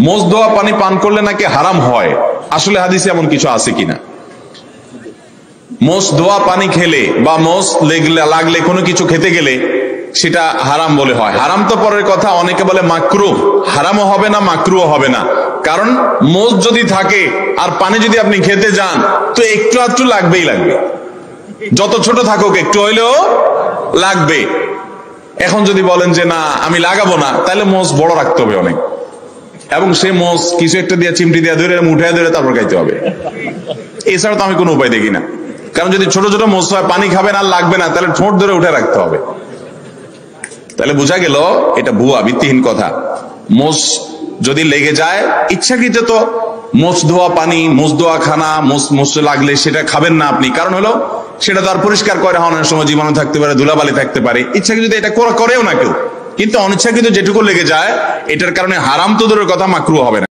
মোজ ধোয়া পানি পান করলে নাকি হারাম হয়, আসলে হাদিসে এমন কিছু আছে কিনা? মোজ ধোয়া পানি খেলে বা মোজ লাগলে কোনো কিছু খেতে গেলে সেটা হারাম বলে হয়। হারাম তো পরের কথা, অনেকে বলে মাকরুহ, হারামও হবে না মাকরুহও হবে না। কারণ মোজ যদি থাকে আর পানি যদি আপনি খেতে যান তো একটু আধটু লাগবেই লাগবে, যত ছোট থাকুক একটু হইলেও লাগবে। এখন যদি বলেন যে না আমি লাগাবো না, তাহলে মোজ বড় রাখতে হবে অনেক, এবং সে মোজ কিছু একটা দিয়ে চিমটি দিয়ে ধরে উঠায় ধরে তারপর খাইতে হবে। এছাড়া তো আমি কোনো উপায় দেখি না। কারণ যদি ছোট ছোট মোজ হয়, পানি খাবেন আর লাগবে না, তাহলে ঠোঁট ধরে উঠে রাখতে হবে। তাহলে বোঝা গেল এটা ভুয়া, ভিত্তিহীন কথা। মোজ যদি লেগে যায় ইচ্ছাকৃত তো মোজ ধোয়া পানি, মোজ ধোয়া খানা, মোজ লাগলে সেটা খাবেন না আপনি। কারণ হলো সেটা তো আর পরিষ্কার করে হওয়ার সময় জীবাণু থাকতে পারে, ধুলাবালি থাকতে পারে। ইচ্ছাকৃত এটা করেও না কেউ, কিন্তু অনিচ্ছাকৃত যেটুকু লেগে যায় এটার কারণে হারাম তো দূরের কথা মাকরুহ হবে না।